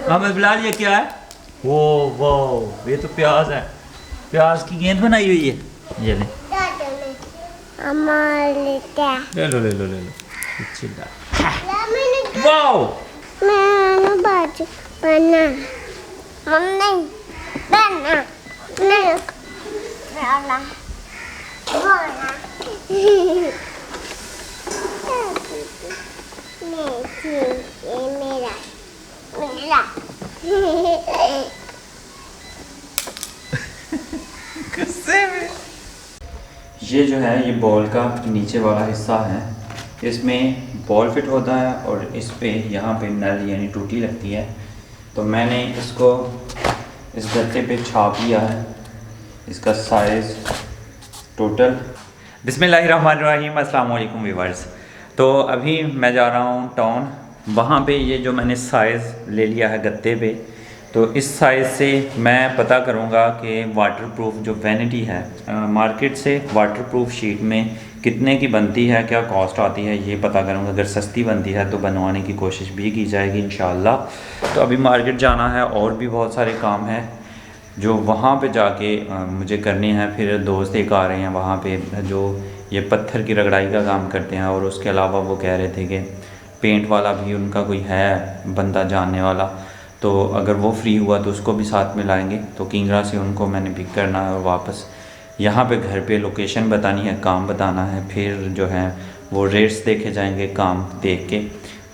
हमें बिलाल ये क्या है? वो वो ये तो प्याज है, प्याज की गेंद बनाई हुई है। ये ले ले लो ले लो ले लो। वाओ ये जो है, ये बॉल का नीचे वाला हिस्सा है, इसमें बॉल फिट होता है और इस पे यहाँ पे नल यानी टूटी लगती है। तो मैंने इसको इस गत्ते पे छाप लिया है। इसका साइज़ टोटल बिस्मिल्लाहिर्रहमानिर्रहीम अस्सलाम वालेकुम व्यूअर्स। तो अभी मैं जा रहा हूँ टाउन, वहाँ पे ये जो मैंने साइज़ ले लिया है गत्ते पे, तो इस साइज़ से मैं पता करूँगा कि वाटरप्रूफ जो वैनिटी है मार्केट से वाटरप्रूफ शीट में कितने की बनती है, क्या कॉस्ट आती है, ये पता करूँगा। अगर सस्ती बनती है तो बनवाने की कोशिश भी की जाएगी इंशाल्लाह। तो अभी मार्केट जाना है और भी बहुत सारे काम हैं जो वहाँ पे जाके मुझे करने हैं। फिर दोस्त एक आ रहे हैं वहाँ पे जो ये पत्थर की रगड़ाई का काम करते हैं, और उसके अलावा वो कह रहे थे कि पेंट वाला भी उनका कोई है बंदा जानने वाला, तो अगर वो फ्री हुआ तो उसको भी साथ में लाएंगे। तो किंगरा से उनको मैंने पिक करना है और वापस यहाँ पे घर पे लोकेशन बतानी है, काम बताना है, फिर जो है वो रेट्स देखे जाएंगे काम देख के।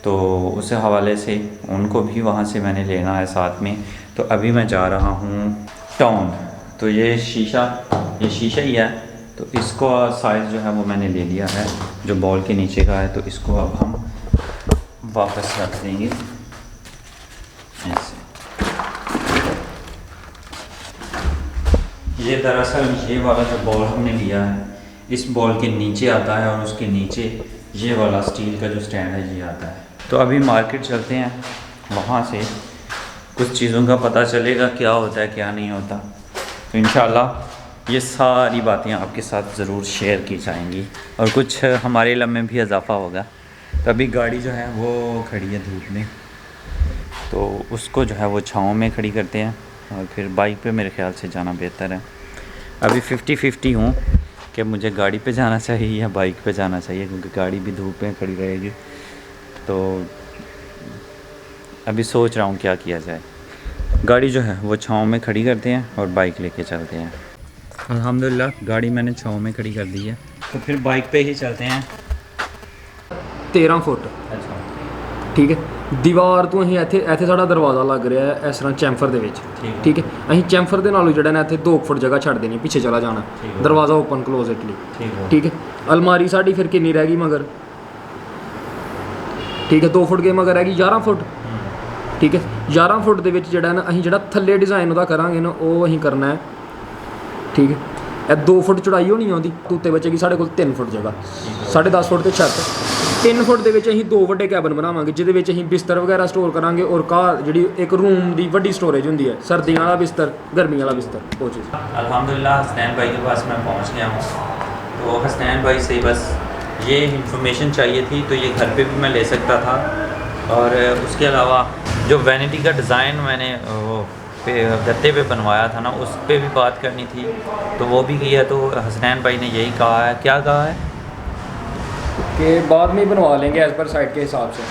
तो उस हवाले से उनको भी वहाँ से मैंने लेना है साथ में। तो अभी मैं जा रहा हूँ टाउन। तो ये शीशा ही है, तो इसको साइज़ जो है वो मैंने ले लिया है जो बॉल के नीचे का है। तो इसको अब हम वापस रख देंगे ऐसे। ये दरअसल ये वाला जो बॉल हमने लिया है, इस बॉल के नीचे आता है और उसके नीचे ये वाला स्टील का जो स्टैंड है ये आता है। तो अभी मार्केट चलते हैं, वहाँ से कुछ चीज़ों का पता चलेगा क्या होता है क्या नहीं होता। तो इंशाल्लाह ये सारी बातें आपके साथ ज़रूर शेयर की जाएंगी और कुछ हमारे इल्म में भी इजाफ़ा होगा। तो अभी गाड़ी जो है वो खड़ी है धूप में, तो उसको जो है वो छाँव में खड़ी करते हैं और फिर बाइक पे मेरे ख़्याल से जाना बेहतर है। अभी 50-50 हूँ कि मुझे गाड़ी पे जाना चाहिए या बाइक पे जाना चाहिए, क्योंकि गाड़ी भी धूप में खड़ी रहेगी। तो अभी सोच रहा हूँ क्या किया जाए। गाड़ी जो है वो छाँव में खड़ी करते हैं और बाइक लेके चलते हैं। अल्हम्दुलिल्लाह गाड़ी मैंने छाँव में खड़ी कर दी है, तो फिर बाइक पे ही चलते हैं। 13 फुट अच्छा ठीक है। दीवार ਤੋਂ ਅਸੀਂ ਇੱਥੇ ਸਾਡਾ ਦਰਵਾਜ਼ਾ ਲੱਗ ਰਿਹਾ ਹੈ ਇਸ ਤਰ੍ਹਾਂ ਚੈਂਫਰ ਦੇ ਵਿੱਚ, ਠੀਕ ਹੈ। ਅਸੀਂ ਚੈਂਫਰ ਦੇ ਨਾਲੋਂ ਜਿਹੜਾ ਨਾ ਇੱਥੇ 2 ਫੁੱਟ ਜਗ੍ਹਾ ਛੱਡ ਦੇਣੀ, ਪਿੱਛੇ ਚਲਾ ਜਾਣਾ, ਦਰਵਾਜ਼ਾ ਓਪਨ ਕਲੋਜ਼ਟਲੀ, ਠੀਕ ਹੈ। ਅਲਮਾਰੀ ਸਾਡੀ ਫਿਰ ਕਿੰਨੀ ਰਹਿ ਗਈ ਮਗਰ, ਠੀਕ ਹੈ 2 ਫੁੱਟ ਕੇ ਮਗਰ ਹੈਗੀ 11 ਫੁੱਟ, ਠੀਕ ਹੈ। 11 ਫੁੱਟ ਦੇ ਵਿੱਚ ਜਿਹੜਾ ਨਾ ਅਸੀਂ ਜਿਹੜਾ ਥੱਲੇ ਡਿਜ਼ਾਈਨ ਉਹਦਾ ਕਰਾਂਗੇ ਨਾ ਉਹ ਅਸੀਂ ਕਰਨਾ ਹੈ, ਠੀਕ ਹੈ। ਇਹ 2 ਫੁੱਟ ਚੌੜਾਈ ਹੋਣੀ ਆਉਂਦੀ, ਉੱਤੇ ਬਚੇਗੀ ਸਾਡੇ ਕੋਲ 3 ਫੁੱਟ ਜਗ੍ਹਾ, 10.5 ਫੁੱਟ ਤੇ ਛੱਤ। 3 ਫੁੱਟ ਦੇ ਵਿੱਚ ਅਸੀਂ 2 ਵੱਡੇ ਕੈਬਨ ਬਣਾਵਾਂਗੇ ਜਿਹਦੇ ਵਿੱਚ ਅਸੀਂ ਬਿਸਤਰ ਵਗੈਰਾ ਸਟੋਰ ਕਰਾਂਗੇ, ਔਰ ਕਾਰ ਜਿਹੜੀ ਇੱਕ रूम ਦੀ ਵੱਡੀ स्टोरेज ਹੁੰਦੀ है, सर्दियों वाला बिस्तर, गर्मी वाला बिस्तर, वो चीज़। अल्हम्दुलिल्लाह हसनैन भाई के पास मैं पहुंच गया हूँ। तो हसनैन भाई से बस ये इंफॉर्मेशन चाहिए थी, तो ये घर पे भी मैं ले सकता था, और उसके अलावा जो वैनिटी का डिज़ाइन मैंने वो गत्ते पे बनवाया था ना, उस पर भी बात करनी थी, तो वो भी किया। तो हसनैन भाई ने यही कहा है, क्या कहा है कि बाद में ही बनवा लेंगे एज़ पर साइड के हिसाब से,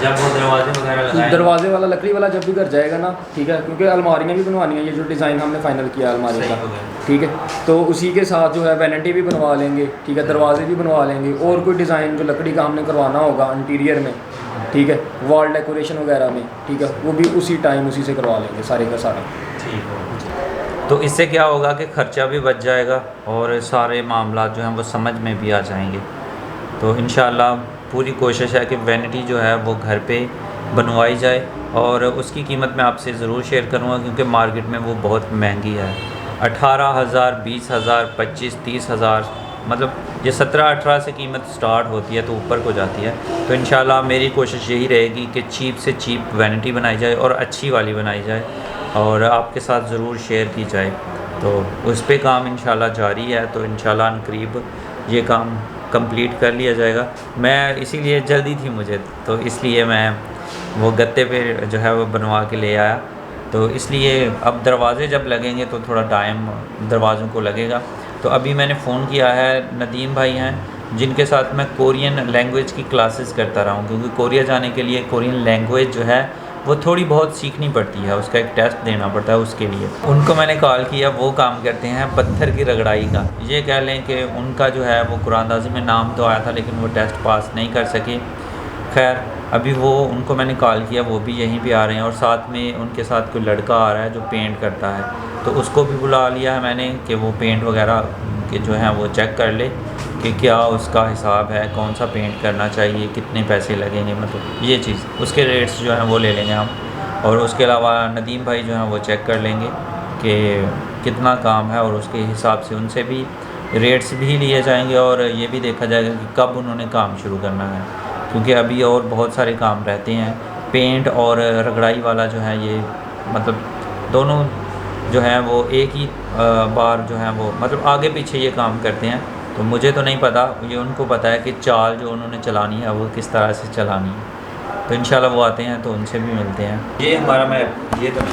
जब वो दरवाजे वगैरह लगाएं। दरवाजे वाला लकड़ी वाला जब भी घर जाएगा ना, ठीक है, क्योंकि अलमारियाँ भी बनवानी है, ये जो डिज़ाइन हमने फाइनल किया अलमारी का, ठीक है। तो उसी के साथ जो है वैनिटी भी बनवा लेंगे, ठीक है, दरवाजे भी बनवा लेंगे, और कोई डिज़ाइन जो लकड़ी का हमने करवाना होगा इंटीरियर में, ठीक है, वॉल डेकोरेशन वगैरह में, ठीक है, वो भी उसी टाइम उसी से करवा लेंगे सारे का सारा, ठीक है। तो इससे क्या होगा कि ख़र्चा भी बच जाएगा और सारे मामला जो हैं वो समझ में भी आ जाएंगे। तो इंशाल्लाह पूरी कोशिश है कि वैनिटी जो है वो घर पे बनवाई जाए, और उसकी कीमत मैं आपसे ज़रूर शेयर करूँगा, क्योंकि मार्केट में वो बहुत महंगी है। 18,000, 20,000, 25, 30,000, मतलब ये 17-18 से कीमत स्टार्ट होती है तो ऊपर को जाती है। तो इंशाल्लाह मेरी कोशिश यही रहेगी कि चीप से चीप वैनिटी बनाई जाए और अच्छी वाली बनाई जाए और आपके साथ ज़रूर शेयर की जाए। तो उस पर काम इंशाल्लाह जारी है, तो इंशाल्लाह अनकरीब ये काम कंप्लीट कर लिया जाएगा। मैं इसीलिए जल्दी थी मुझे, तो इसलिए मैं वो गत्ते पे जो है वो बनवा के ले आया। तो इसलिए अब दरवाज़े जब लगेंगे तो थोड़ा टाइम दरवाज़ों को लगेगा। तो अभी मैंने फ़ोन किया है, नदीम भाई हैं जिनके साथ मैं कोरियन लैंग्वेज की क्लासेस करता रहा हूँ, क्योंकि कोरिया जाने के लिए कोरियन लैंग्वेज जो है वो थोड़ी बहुत सीखनी पड़ती है, उसका एक टेस्ट देना पड़ता है उसके लिए। उनको मैंने कॉल किया, वो काम करते हैं पत्थर की रगड़ाई का। ये कह लें कि उनका जो है वो कुरानदाजी में नाम तो आया था लेकिन वो टेस्ट पास नहीं कर सके। खैर अभी वो उनको मैंने कॉल किया, वो भी यहीं पे आ रहे हैं और साथ में उनके साथ कोई लड़का आ रहा है जो पेंट करता है, तो उसको भी बुला लिया है मैंने कि वो पेंट वगैरह के जो है वो चेक कर ले कि क्या उसका हिसाब है, कौन सा पेंट करना चाहिए, कितने पैसे लगेंगे, मतलब ये चीज़ उसके रेट्स जो हैं वो ले लेंगे हम। और उसके अलावा नदीम भाई जो हैं वो चेक कर लेंगे कि कितना काम है और उसके हिसाब से उनसे भी रेट्स भी लिए जाएंगे और ये भी देखा जाएगा कि कब उन्होंने काम शुरू करना है, क्योंकि अभी और बहुत सारे काम रहते हैं। पेंट और रगड़ाई वाला जो है ये मतलब दोनों जो है वो एक ही बार जो है वो मतलब आगे पीछे ये काम करते हैं। तो मुझे तो नहीं पता, ये उनको पता है कि चाल जो उन्होंने चलानी है वो किस तरह से चलानी है। तो इंशाल्लाह वो आते हैं तो उनसे भी मिलते हैं। ये हमारा मैप, ये तो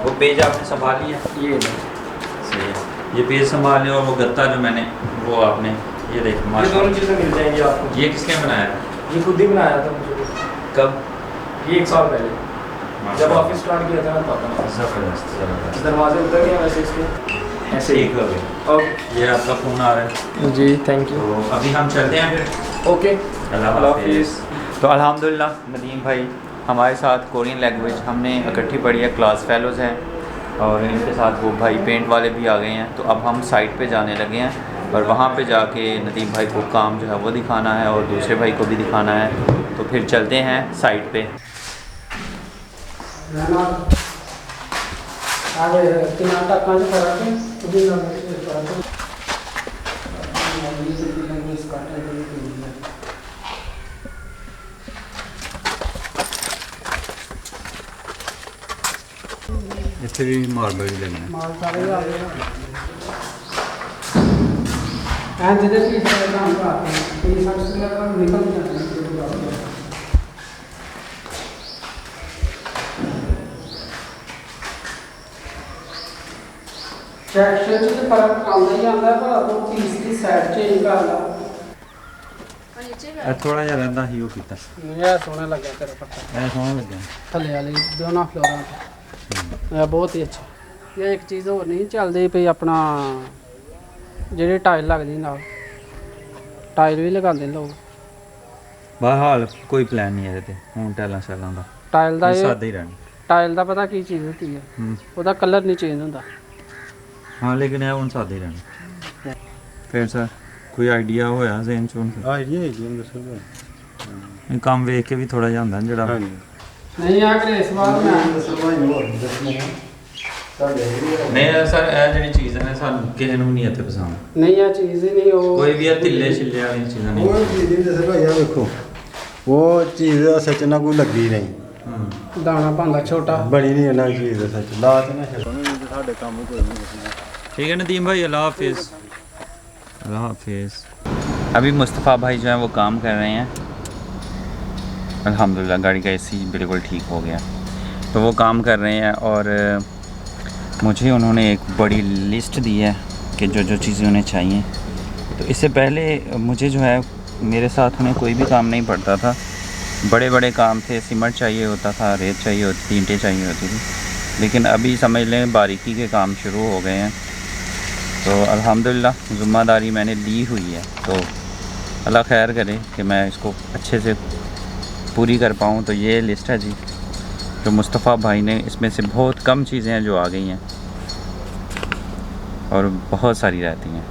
वो पेज आपने संभाल लिया, ये सही है, ये पेज संभाल लिया और वो गत्ता जो मैंने वो आपने ये देख, ये दोनों चीज़ें मिल जाएंगी आपको। ये किसने बनाया? ये खुद ही बनाया था मुझे। कब? ये 1 साल पहले जब ऑफिस स्टार्ट किया था ना पापा ने। ज़बरदस्त। दरवाजे उधर गए वैसे इसके ऐसे ही। ठीक हो गया। ओके, ये आपका फ़ोन आ रहा है जी थैंक यू। तो अभी हम चलते हैं फिर। ओके, अल्लाह हाफिज़। तो अल्हम्दुलिल्लाह नदीम भाई हमारे साथ कोरियन लैंग्वेज हमने इकट्ठी पढ़ी है, क्लास फेलोज़ हैं और इनके साथ वो भाई पेंट वाले भी आ गए हैं। तो अब हम साइट पे जाने लगे हैं और वहाँ पे जाके नदीम भाई को काम जो है वो दिखाना है और दूसरे भाई को भी दिखाना है। तो फिर चलते हैं साइट पे। ਇੱਥੇ ਵੀ ਮਾਰਬਲ ਹੀ ਲੈਣਾ ਮਾਲ ਸਾਰੇ ਆ ਗਏ ਐਂ ਜਿਹਦੇ ਵੀ ਸਾਰੇ ਕੰਮ ਕਰਦੇ ਕੋਈ ਸਰਚ ਦਾ ਕੰਮ ਨਿਕਲ ਜਾਂਦਾ ਟੈਕਸਚਰ ਚ ਤਾਂ ਫਰਕ ਆਉਂਦਾ ਹੀ ਆਉਂਦਾ ਪਰ ਉਹ ਪੀਸ ਦੀ ਸਾਈਡ ਚੇਂਜ ਕਰ ਲਾ ਇਹ ਥੋੜਾ ਜਿਹਾ ਰਹਿੰਦਾ ਸੀ ਉਹ ਕੀਤਾ ਇਹ ਸੋਹਣਾ ਲੱਗਾ ਤੇਰਾ ਪੱਤਾ ਇਹ ਸੋਹਣਾ ਲੱਗਿਆ ਥੱਲੇ ਵਾਲੀ ਦੋਨਾਂ ਫਲੋਰਾਂ ਤੇ ਇਹ ਬਹੁਤ ਹੀ ਅੱਛਾ। ਇਹ ਇੱਕ ਚੀਜ਼ ਹੋਰ ਨਹੀਂ ਚੱਲਦੀ ਪਈ ਆਪਣਾ ਜਿਹੜੇ ਟਾਇਲ ਲੱਗਦੀ ਨਾਲ ਟਾਇਲ ਵੀ ਲਗਾਉਂਦੇ ਨੇ ਲੋਕ। ਬਹਰਹਾਲ ਕੋਈ ਪਲਾਨ ਨਹੀਂ ਇਹਦੇ ਤੇ ਹੁਣ ਟੈਲਾਂ ਸ਼ੈਲਾਂ ਦਾ ਟਾਇਲ ਦਾ ਇਹ ਇਹ ਸਾਦਾ ਹੀ ਰਹਿਣਾ। ਟਾਇਲ ਦਾ ਪਤਾ ਕੀ ਚੀਜ਼ ਹੁੰਦੀ ਹੈ, ਉਹਦਾ ਕਲਰ ਨਹੀਂ ਚੇਂਜ ਹੁੰਦਾ। ਹਾਂ ਲੇਕਿਨ ਇਹ ਹੁਣ ਸਾਦਾ ਹੀ ਰਹਿਣਾ। ਫਿਰ ਸਰ ਕੋਈ ਆਈਡੀਆ ਹੋਇਆ ਜ਼ੇਨ ਚ ਹੁਣ? ਆਈਡੀਆ ਹੈ ਜੀ ਅੰਦਰ ਸਰ ਇਹ ਕੰਮ ਵੇਖ ਕੇ ਵੀ ਥੋੜਾ ਜਿਹਾ ਹੁੰਦਾ ਨਾ ਜਿਹੜਾ ਹਾਂਜੀ ਨਹੀਂ ਆ ਕਿ ਇਸ ਵਾਰ ਮੈਂ नहीं सर ਇਹ ਜਿਹੜੀ ਚੀਜ਼ ਹੈ ਨਾ ਸਾਨੂੰ ਕਿਸੇ ਨੂੰ ਨਹੀਂ ਇੱਥੇ ਪਸੰਦ। ਨਹੀਂ ਆ ਚੀਜ਼ ਹੀ ਨਹੀਂ ਉਹ ਕੋਈ ਵੀ ਇਹ ਢਿੱਲੇ ਛਿੱਲੇ ਵਾਲੀ ਚੀਜ਼ਾਂ ਨਹੀਂ। ਉਹ ਚੀਜ਼ ਨਹੀਂ ਦੱਸ ਭਾਈ ਆ ਵੇਖੋ ਉਹ ਚੀਜ਼ ਦਾ ਸੱਚ ਨਾ ਕੋਈ ਲੱਗੀ ਨਹੀਂ ਦਾਣਾ ਪਾਉਂਦਾ ਛੋਟਾ ਬਣੀ ਨਹੀਂ ਇਹਨਾਂ ਚੀਜ਼ ਦਾ ਸੱਚ ਲਾ ਤੇ ਨਾ ਸਾਡੇ ਕੰਮ ਕੋਈ ਨਹੀਂ। ठीक है नदीम भाई अल्लाह हाफिज़। अल्लाह हाफिज़। अभी मुस्तफ़ा भाई जो है वो काम कर रहे हैं। अल्हम्दुलिल्लाह गाड़ी का एसी बिल्कुल ठीक हो गया। तो वो काम कर रहे हैं और मुझे उन्होंने एक बड़ी लिस्ट दी है कि जो जो चीज़ें उन्हें चाहिए। तो इससे पहले मुझे जो है मेरे साथ उन्हें कोई भी काम नहीं पड़ता था। बड़े बड़े काम थे, सीमेंट चाहिए होता था, रेत चाहिए होती थी, ईंटें चाहिए होती थी। लेकिन अभी समझ लें बारीकी के काम शुरू हो गए हैं। तो अल्हम्दुलिल्लाह ज़िम्मेदारी मैंने ली हुई है। तो अल्लाह खैर करे कि मैं इसको अच्छे से पूरी कर पाऊँ। तो ये लिस्ट है जी जो मुस्तफ़ा भाई ने, इसमें से बहुत कम चीज़ें हैं जो आ गई हैं और बहुत सारी रहती हैं।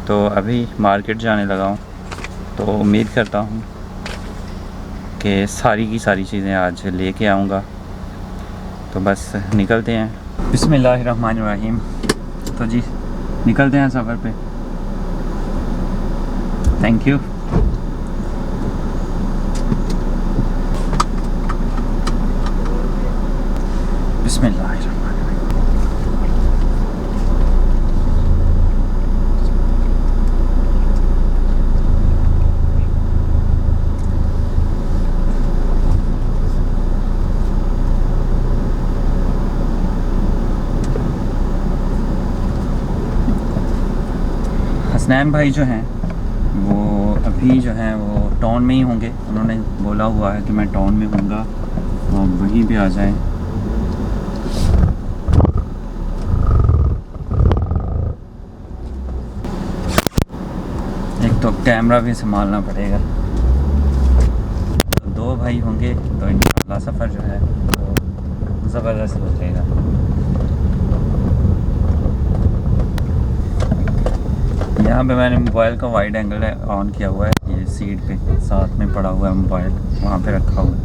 तो अभी मार्केट जाने लगा हूँ, तो उम्मीद करता हूँ कि सारी की सारी चीज़ें आज लेके आऊँगा। तो बस निकलते हैं। बिस्मिल्लाहिर्रहमानिर्रहीम। तो जी निकलते हैं सफ़र पे। Thank you. बिस्मिल्लाहिर्रहमानिर्रहीम। हसनैन भाई जो हैं वो अभी जो हैं वो टाउन में ही होंगे। उन्होंने बोला हुआ है कि मैं टाउन में हूँगा, तो वहीं पे आ जाएं। एक तो कैमरा भी संभालना पड़ेगा, तो 2 भाई होंगे तो इंशाल्लाह सफ़र जो है वो ज़बरदस्त हो जाएगा। यहाँ पे मैंने मोबाइल का वाइड एंगल ऑन किया हुआ है, ये सीट पे साथ में पड़ा हुआ है मोबाइल, वहाँ पे रखा हुआ है।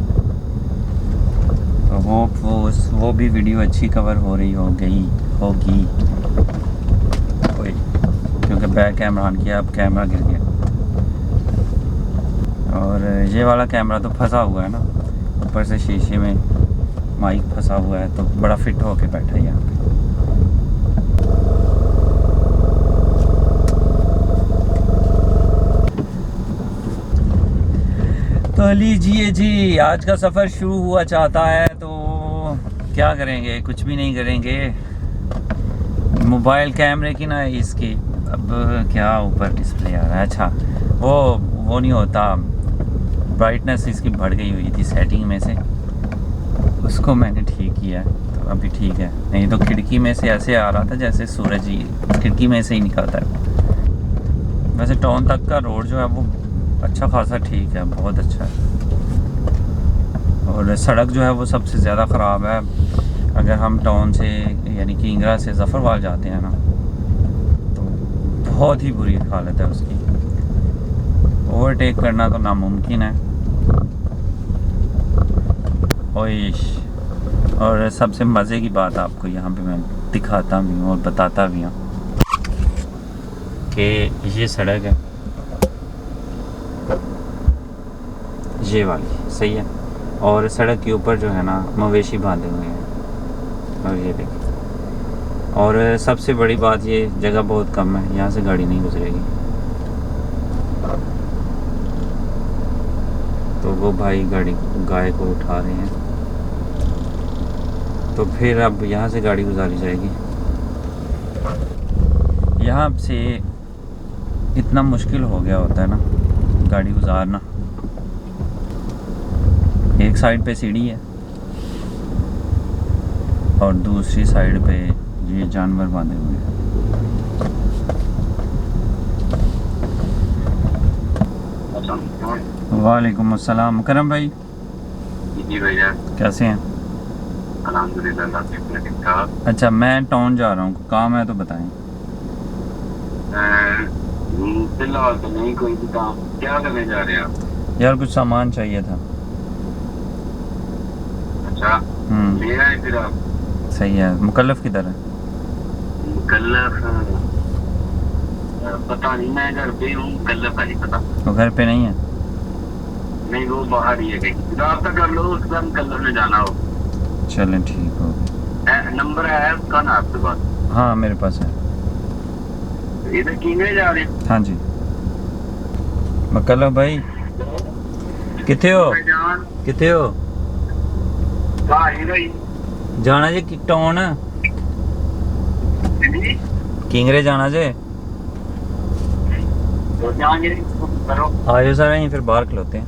तो वो भी वीडियो अच्छी कवर हो रही होगी कोई, क्योंकि बैक कैमरा ऑन किया, अब कैमरा गिर गया। और ये वाला कैमरा तो फंसा हुआ है ना, ऊपर से शीशे में माइक फंसा हुआ है, तो बड़ा फिट होके बैठा है यहाँ पे। तो लीजिए जी, आज का सफ़र शुरू हुआ चाहता है, तो क्या करेंगे, कुछ भी नहीं करेंगे। मोबाइल कैमरे की ना इसकी अब क्या ऊपर डिस्प्ले आ रहा है, अच्छा वो नहीं होता, ब्राइटनेस इसकी बढ़ गई हुई थी सेटिंग में से, उसको मैंने ठीक किया तो अभी ठीक है। नहीं तो खिड़की में से ऐसे आ रहा था जैसे सूरज ही खिड़की में से ही निकलता है। वैसे टाउन तक का रोड जो है वो अच्छा खासा ठीक है, बहुत अच्छा है। और सड़क जो है वो सबसे ज़्यादा ख़राब है। अगर हम टाउन से यानी कि इंगरा से ज़फ़रवाल जाते हैं ना, तो बहुत ही बुरी हालत है उसकी, ओवरटेक करना तो नामुमकिन है। और सबसे मज़े की बात आपको यहाँ पे मैं दिखाता भी हूँ और बताता भी हूँ कि ये सड़क है, ये वाली सही है, और सड़क के ऊपर जो है ना मवेशी बांधे हुए हैं, और ये देखिए। और सबसे बड़ी बात, ये जगह बहुत कम है, यहाँ से गाड़ी नहीं गुजरेगी। तो वो भाई गाय को उठा रहे हैं, तो फिर अब यहाँ से गाड़ी गुजारी जाएगी। यहाँ से इतना मुश्किल हो गया होता है ना गाड़ी गुजारना। एक साइड पे सीढ़ी है और दूसरी साइड पे ये जानवर बांधे हुए हैं। वालेकुम अस्सलाम। करम भाई जी भैया, कैसे हैं? अल्हम्दुलिल्लाह ठीक ठाक। अच्छा, मैं टाउन जा रहा हूँ, काम है तो बताएं। फिलहाल तो नहीं कोई भी काम। क्या करने जा रहे हैं आप? यार कुछ सामान चाहिए था। अच्छा, ले आए फिर आप? सही है। मुकल्लफ किधर है? मुकल्लफ पता नहीं, मैं घर पे हूँ। मुकल्लफ का नहीं पता। वो घर पे नहीं है? नहीं, वो बाहर ही है कहीं। रास्ता कर लो, उसका मुकल्लफ में जाना हो। चलें ठीक हो। नंबर है उसका ना आपके पास? हाँ मेरे पास है। इधर किंगरे जा रहे हैं? हाँ जी। मुकल्लफ भाई किथे हो? किथे हो? जाना जे टाउन किंगरे जाना जे। आयो सर, यहीं फिर बाहर खलोते हैं।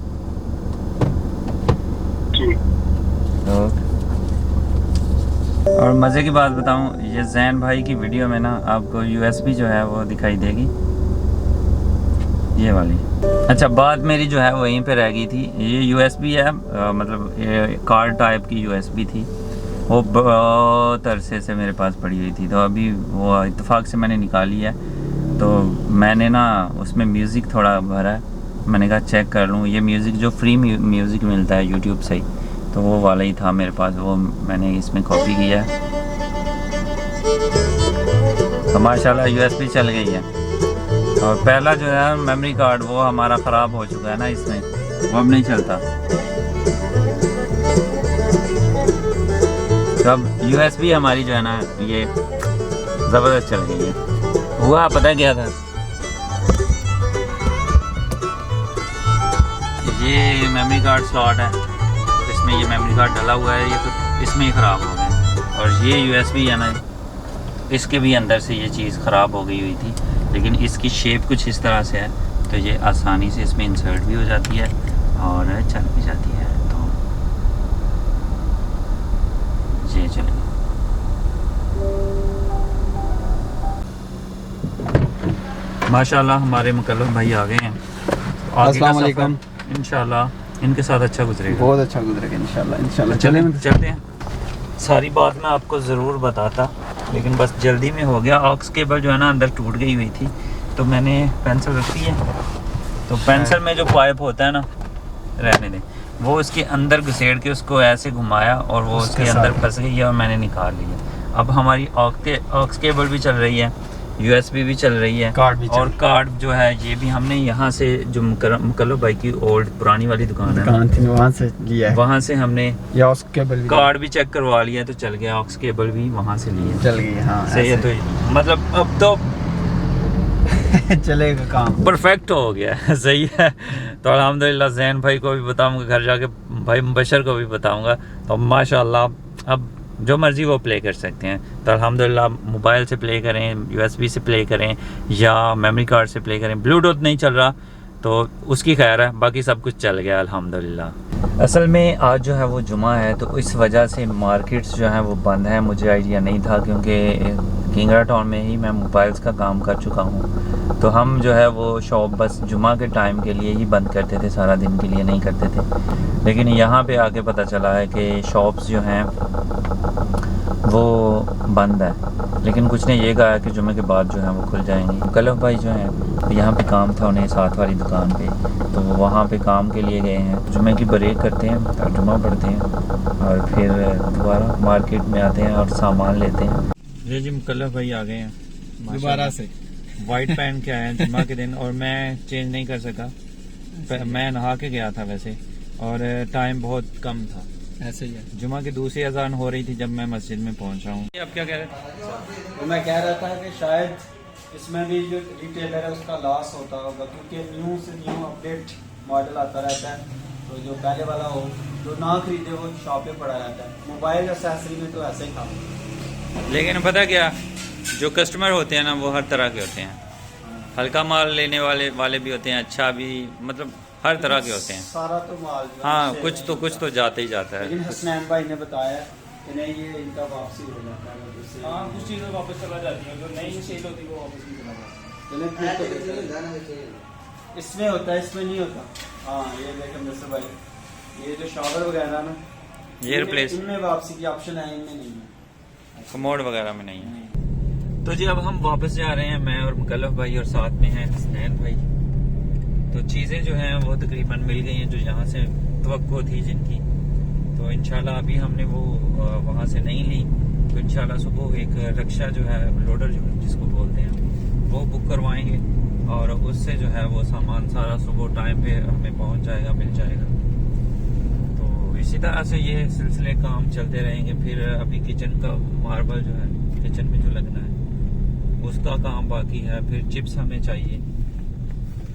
और मज़े की बात बताऊं, ये जैन भाई की वीडियो में ना आपको USB जो है वो दिखाई देगी, ये वाली। अच्छा, बात मेरी जो है वहीं पे रह गई थी। ये USB है, मतलब ये कार्ड टाइप की USB थी। वो बहुत अरसे से मेरे पास पड़ी हुई थी, तो अभी वो इत्तेफाक से मैंने निकाली है। तो मैंने ना उसमें म्यूज़िक थोड़ा भरा है, मैंने कहा चेक कर लूँ। ये म्यूज़िक जो फ्री म्यूज़िक मिलता है यूट्यूब से ही, तो वो वाला ही था मेरे पास, वो मैंने इसमें कॉपी किया है। तो माशाल्लाह USB चल गई है। और पहला जो है मेमोरी कार्ड वो हमारा ख़राब हो चुका है ना, इसमें वो अब नहीं चलता। तो अब USB हमारी जो है ना ये ज़बरदस्त चल गई है। हुआ पता क्या था, ये मेमोरी कार्ड स्लॉट है, इसमें ये मेमोरी कार्ड डला हुआ है, ये तो इसमें ही ख़राब हो गया। और ये USB है ना, इसके भी अंदर से ये चीज़ ख़राब हो गई हुई थी। लेकिन इसकी शेप कुछ इस तरह से है, तो ये आसानी से इसमें इंसर्ट भी हो जाती है और चल भी जाती है। तो ये चल माशाल्लाह हमारे मुकल्लफ भाई आ गए हैं। अस्सलाम वालेकुम। इंशाल्लाह इनके साथ अच्छा गुजरेगा, बहुत अच्छा गुजरेगा इंशाल्लाह। चलते हैं। सारी बात मैं आपको ज़रूर बताता, लेकिन बस जल्दी में हो गया। ऑक्स केबल जो है ना अंदर टूट गई हुई थी, तो मैंने पेंसिल रखी है, तो पेंसिल में जो पाइप होता है ना, रहने दें, वो उसके अंदर घुसेड़ के उसको ऐसे घुमाया और वो उसके अंदर फंस गई है और मैंने निकाल लिया। अब हमारी ऑक्स केबल भी चल रही है, USB भी चल रही है, और कार्ड जो है ये भी हमने यहाँ से जो मुकल्लफ भाई की ओल्ड पुरानी वाली दुकान है वहाँ से लिया है, वहाँ से हमने ऑक्स केबल कार्ड भी चेक करवा लिया, तो चल गया। ऑक्स केबल भी वहाँ से लिए, चल गई। हाँ सही है। तो मतलब अब तो चलेगा काम, परफेक्ट हो गया है। सही है। तो अल्हम्दुलिल्लाह जैन भाई को भी बताऊंगा, घर जाके भाई मुबशर को भी बताऊंगा। तो माशाल्लाह अब जो मर्ज़ी वो प्ले कर सकते हैं। तो अल्हम्दुलिल्लाह मोबाइल से प्ले करें, USB से प्ले करें या मेमोरी कार्ड से प्ले करें। ब्लूटूथ नहीं चल रहा तो उसकी खैर है, बाकी सब कुछ चल गया अल्हम्दुलिल्लाह। असल में आज जो है वो जुमा है, तो इस वजह से मार्केट्स जो हैं वो बंद हैं। मुझे आइडिया नहीं था, क्योंकि किंगरा टाउन में ही मैं मोबाइल्स का काम कर चुका हूँ, तो हम जो है वो शॉप बस जुमा के टाइम के लिए ही बंद करते थे, सारा दिन के लिए नहीं करते थे। लेकिन यहाँ पे आके पता चला है कि शॉप्स जो हैं वो बंद है, लेकिन कुछ ने ये कहा है कि जुमे के बाद जो है वो खुल जाएंगे। मुकल्लफ भाई जो हैं यहाँ पे काम था उन्हें साथ वाली दुकान पे, तो वो वहाँ पे काम के लिए गए हैं। जुमे की ब्रेक करते हैं, जुमा पढ़ते हैं और फिर दोबारा मार्केट में आते हैं और सामान लेते हैं। ये जी मुकल्लफ भाई आ गए हैं दोबारा से। वाइट पहन के आए हैं जुमा के दिन, और मैं चेंज नहीं कर सका। मैं नहा के गया था वैसे, और टाइम बहुत कम था, ऐसे ही है। जुमा की दूसरी अजान हो रही थी जब मैं मस्जिद में पहुंचा हूँ। अब क्या कह रहे हैं? तो मैं कह रहा था कि शायद इसमें भी जो रिटेलर है उसका लॉस होता होगा, क्योंकि न्यू से न्यू अपडेट मॉडल आता रहता है, तो जो पहले वाला हो जो ना खरीदे वो शॉप पे पड़ा रहता है। मोबाइल एक्सेसरी में तो ऐसे ही था। लेकिन पता क्या, जो कस्टमर होते हैं ना वो हर तरह के होते हैं। हल्का माल लेने वाले भी होते हैं, अच्छा भी, मतलब हर तरह के होते हैं। सारा तो माल जो हाँ, है कुछ तो जाते ही जाता है। लेकिन हसनैन भाई ने बताया कि नहीं, ये इनका वापसी हो जाता है। हाँ, कुछ चीज़ें वापस चला जाती हैं, जो नहीं सेल होती वो वापस नहीं चला जाती। इसमें होता है, इसमें नहीं होता। हाँ, ये देखें मिस्टर भाई, ये जो शॉवर वगैरह ना, ये रिप्लेस, इनमें वापसी की ऑप्शन है, इनमें नहीं है, कमोड वगैरह में नहीं है। तो जी अब हम वापस जा रहे हैं, मैं और मुकल्लफ भाई, और साथ में हैं हसनैन भाई। तो चीज़ें जो हैं वो तकरीबन मिल गई हैं जो यहाँ से तवक्को थी जिनकी। तो इंशाल्लाह अभी हमने वो वहाँ से नहीं ली, तो इंशाल्लाह सुबह एक रक्षा जो है, लोडर जो जिसको बोलते हैं, वो बुक करवाएंगे, और उससे जो है वो सामान सारा सुबह टाइम पे हमें पहुँच जाएगा, मिल जाएगा। तो इसी तरह से ये सिलसिले काम चलते रहेंगे। फिर अभी किचन का मार्बल जो है किचन में जो लगना है उसका काम बाकी है। फिर चिप्स हमें चाहिए,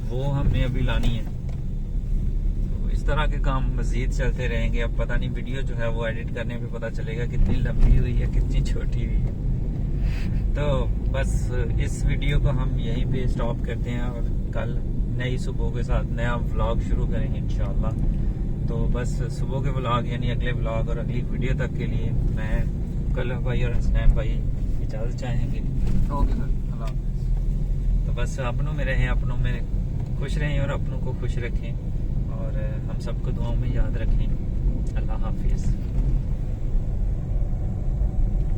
वो हमने अभी लानी है। तो इस तरह के काम मजीद चलते रहेंगे। अब पता नहीं वीडियो जो है वो एडिट करने पे पता चलेगा कितनी लंबी हुई है, कितनी छोटी हुई है। तो बस इस वीडियो को हम यहीं पे स्टॉप करते हैं, और कल नई सुबह के साथ नया व्लॉग शुरू करेंगे इंशाल्लाह। तो बस सुबह के व्लॉग यानी अगले व्लॉग और अगली वीडियो तक के लिए मैं मुकल्लफ भाई और हसनैन भाई इजाज़त चाहेंगे। ओके सर, अल्लाह हाफ़िज़। तो बस अपनों में रहें, अपनों में खुश रहें और अपनों को खुश रखें, और हम सबको दुआओं में याद रखें। अल्लाह हाफिज़।